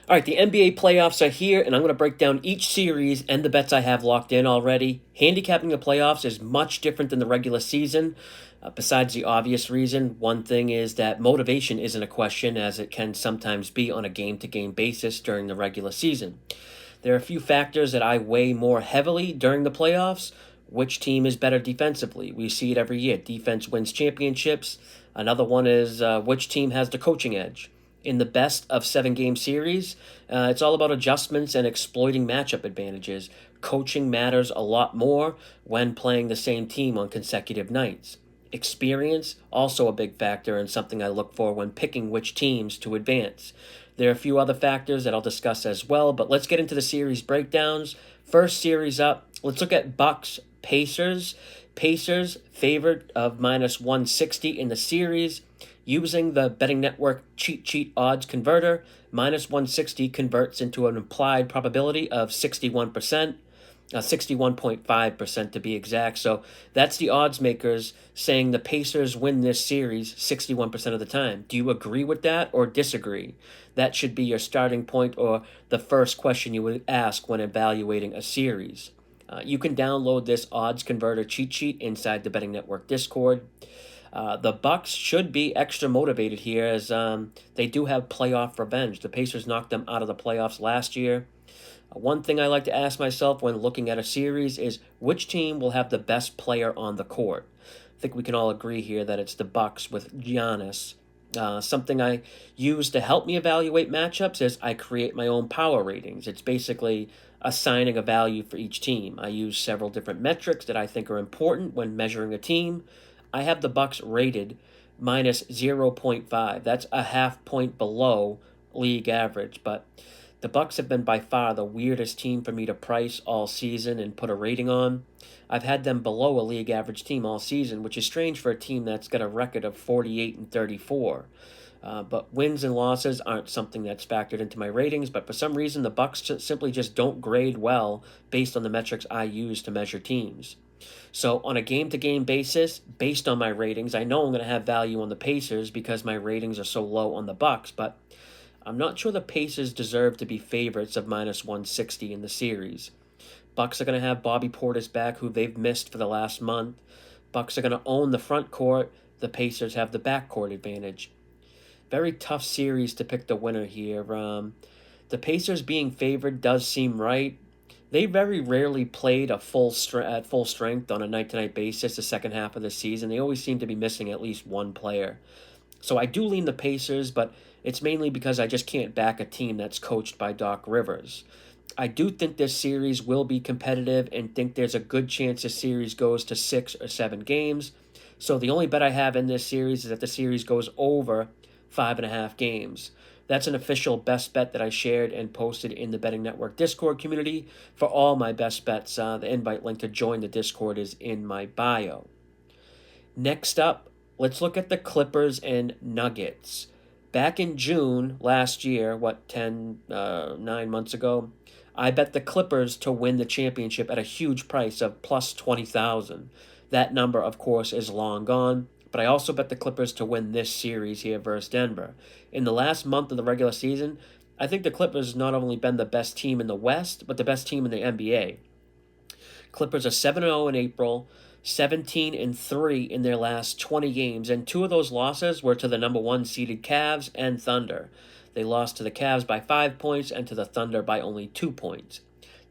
All right, the NBA playoffs are here, and I'm going to break down each series and the bets I have locked in already. Handicapping the playoffs is much different than the regular season. Besides the obvious reason, one thing is that motivation isn't a question, as it can sometimes be on a game to game basis during the regular season. There are a few factors that I weigh more heavily during the playoffs. Which team is better defensively? We see it every year. Defense wins championships. Another one is which team has the coaching edge. In the best of 7 game series, it's all about adjustments and exploiting matchup advantages. Coaching matters a lot more when playing the same team on consecutive nights. Experience, also a big factor and something I look for when picking which teams to advance. There are a few other factors that I'll discuss as well, but let's get into the series breakdowns. First series up, let's look at Bucks Pacers. Pacers favored of minus 160 in the series. Using the betting network cheat sheet odds converter, minus 160 converts into an implied probability of 61%. 61.5% to be exact. So that's the odds makers saying the Pacers win this series 61% of the time. Do you agree with that or disagree? That should be your starting point or the first question you would ask when evaluating a series. You can download this odds converter cheat sheet inside the Betting Network Discord. The Bucks should be extra motivated here as they do have playoff revenge. The Pacers knocked them out of the playoffs last year. One thing I like to ask myself when looking at a series is which team will have the best player on the court. I think we can all agree here that it's the Bucks with Giannis. Something I use to help me evaluate matchups is I create my own power ratings. It's basically assigning a value for each team. I use several different metrics that I think are important when measuring a team. I have the Bucks rated minus zero point 0.5. That's a half point below league average, but the Bucks have been by far the weirdest team for me to price all season and put a rating on. I've had them below a league average team all season, which is strange for a team that's got a record of 48 and 34. But wins and losses aren't something that's factored into my ratings. But for some reason, the Bucks simply just don't grade well based on the metrics I use to measure teams. So on a game-to-game basis, based on my ratings, I know I'm going to have value on the Pacers because my ratings are so low on the Bucks. But I'm not sure the Pacers deserve to be favorites of minus 160 in the series. Bucks are going to have Bobby Portis back, who they've missed for the last month. Bucks are going to own the front court. The Pacers have the backcourt advantage. Very tough series to pick the winner here. The Pacers being favored does seem right. They very rarely played at full strength on a night-to-night basis the second half of the season. They always seem to be missing at least one player. So I do lean the Pacers, but it's mainly because I just can't back a team that's coached by Doc Rivers. I do think this series will be competitive and think there's a good chance this series goes to 6 or 7 games. So the only bet I have in this series is that the series goes over 5.5 games. That's an official best bet that I shared and posted in the Betting Network Discord community. For all my best bets, the invite link to join the Discord is in my bio. Next up, let's look at the Clippers and Nuggets. Back in June last year, 9 months ago, I bet the Clippers to win the championship at a huge price of plus 20,000. That number, of course, is long gone, but I also bet the Clippers to win this series here versus Denver. In the last month of the regular season, I think the Clippers not only been the best team in the West, but the best team in the NBA. Clippers are 7-0 in April, 17-3 in their last 20 games, and 2 of those losses were to the number 1 seeded Cavs and Thunder. They lost to the Cavs by 5 points and to the Thunder by only 2 points.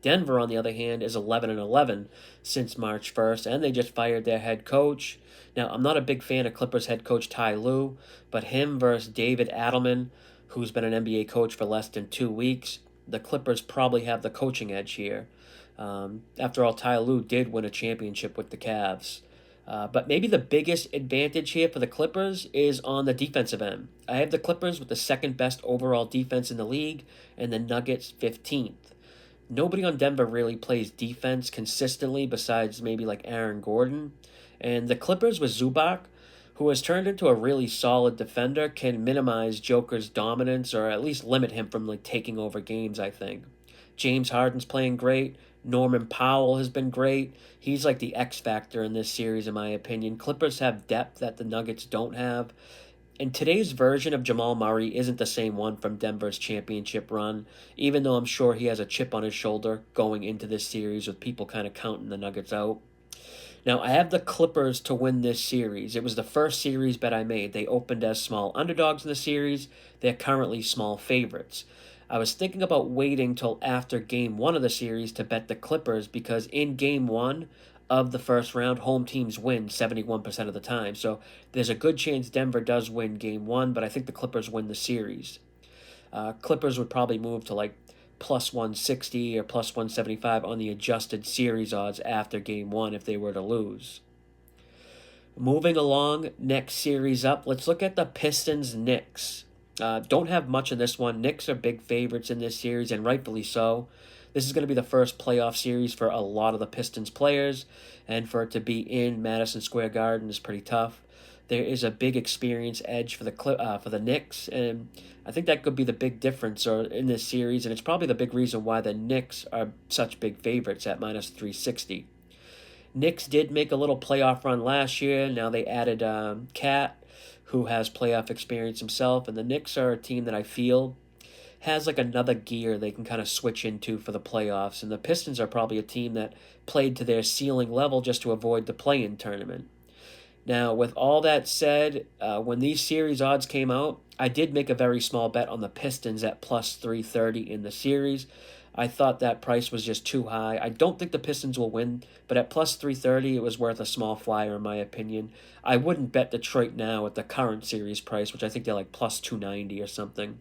Denver, on the other hand, is 11-11 since March 1st, and they just fired their head coach. Now, I'm not a big fan of Clippers head coach Ty Lue, but him versus David Adelman, who's been an NBA coach for less than 2 weeks, the Clippers probably have the coaching edge here. After all, Ty Lue did win a championship with the Cavs. But maybe the biggest advantage here for the Clippers is on the defensive end. I have the Clippers with the second best overall defense in the league and the Nuggets 15th. Nobody on Denver really plays defense consistently besides maybe like Aaron Gordon. And the Clippers with Zubac, who has turned into a really solid defender, can minimize Joker's dominance or at least limit him from taking over games, I think. James Harden's playing great. Norman Powell has been great. He's the X factor in this series, in my opinion. Clippers have depth that the Nuggets don't have. And today's version of Jamal Murray isn't the same one from Denver's championship run, even though I'm sure he has a chip on his shoulder going into this series with people kind of counting the Nuggets out. Now, I have the Clippers to win this series. It was the first series bet I made. They opened as small underdogs in the series. They're currently small favorites. I was thinking about waiting till after game one of the series to bet the Clippers because in game one of the first round, home teams win 71% of the time. So there's a good chance Denver does win game one, but I think the Clippers win the series. Clippers would probably move to like plus 160 or plus 175 on the adjusted series odds after game one if they were to lose. Moving along, next series up, let's look at the Pistons Knicks. Don't have much in this one. Knicks are big favorites in this series, and rightfully so. This is going to be the first playoff series for a lot of the Pistons players, and for it to be in Madison Square Garden is pretty tough. There is a big experience edge for the Knicks, and I think that could be the big difference in this series, and it's probably the big reason why the Knicks are such big favorites at minus 360. Knicks did make a little playoff run last year. Now they added Cat, who has playoff experience himself, and the Knicks are a team that I feel has like another gear they can kind of switch into for the playoffs, and the Pistons are probably a team that played to their ceiling level just to avoid the play-in tournament. Now, with all that said, when these series odds came out, I did make a very small bet on the Pistons at plus 330 in the series. I thought that price was just too high. I don't think the Pistons will win, but at plus 330, it was worth a small flyer in my opinion. I wouldn't bet Detroit now at the current series price, which I think they're like plus 290 or something.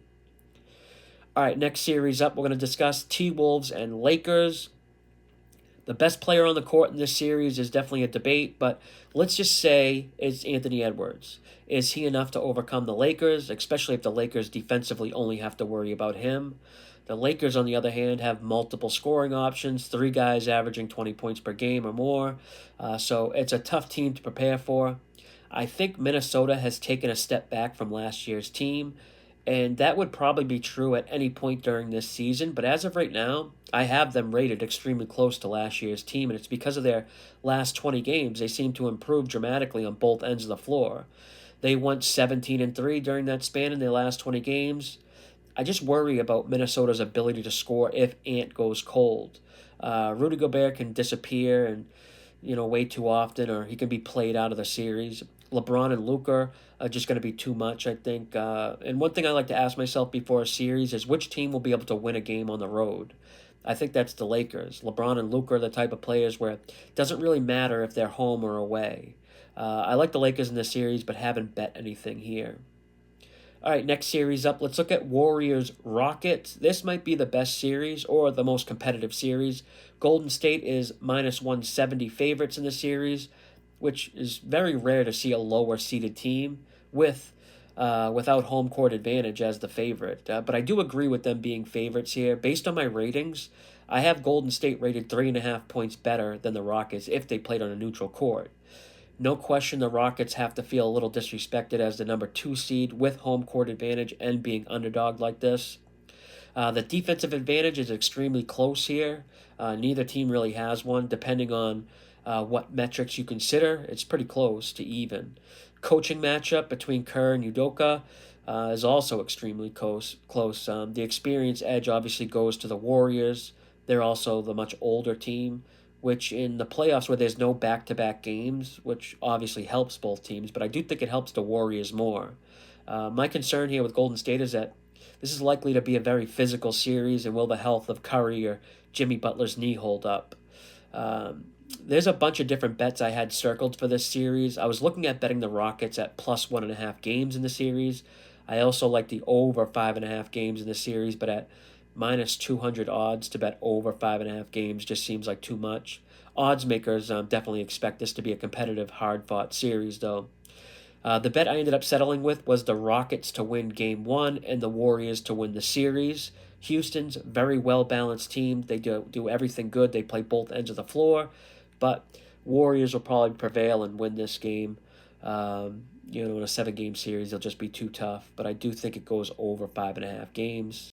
All right, next series up, we're going to discuss T-Wolves and Lakers. The best player on the court in this series is definitely a debate, but let's just say it's Anthony Edwards. Is he enough to overcome the Lakers, especially if the Lakers defensively only have to worry about him? The Lakers, on the other hand, have multiple scoring options, 3 guys averaging 20 points per game or more, so it's a tough team to prepare for. I think Minnesota has taken a step back from last year's team, and that would probably be true at any point during this season, but as of right now, I have them rated extremely close to last year's team, and it's because of their last 20 games. They seem to improve dramatically on both ends of the floor. They went 17-3 during that span in their last 20 games. I just worry about Minnesota's ability to score if Ant goes cold. Rudy Gobert can disappear and way too often, or he can be played out of the series. LeBron and Luka are just going to be too much, I think. And one thing I like to ask myself before a series is which team will be able to win a game on the road. I think that's the Lakers. LeBron and Luka are the type of players where it doesn't really matter if they're home or away. I like the Lakers in this series, but haven't bet anything here. All right, next series up. Let's look at Warriors-Rockets. This might be the best series or the most competitive series. Golden State is minus 170 favorites in the series, which is very rare to see a lower-seeded team without home court advantage as the favorite. But I do agree with them being favorites here. Based on my ratings, I have Golden State rated 3.5 points better than the Rockets if they played on a neutral court. No question the Rockets have to feel a little disrespected as the number 2 seed with home court advantage and being underdog like this. The defensive advantage is extremely close here. Neither team really has one, depending on what metrics you consider. It's pretty close to even. Coaching matchup between Kerr and Udoka is also extremely close. The experience edge obviously goes to the Warriors. They're also the much older team, which in the playoffs where there's no back-to-back games, which obviously helps both teams, but I do think it helps the Warriors more. My concern here with Golden State is that this is likely to be a very physical series, and will the health of Curry or Jimmy Butler's knee hold up? There's a bunch of different bets I had circled for this series. I was looking at betting the Rockets at plus 1.5 games in the series. I also like the over 5.5 games in the series, but at minus 200 odds to bet over 5.5 games just seems like too much. Odds makers definitely expect this to be a competitive, hard-fought series, though. The bet I ended up settling with was the Rockets to win Game 1 and the Warriors to win the series. Houston's very well-balanced team. They do everything good. They play both ends of the floor, but Warriors will probably prevail and win this game. In a 7-game series, they'll just be too tough, but I do think it goes over 5.5 games.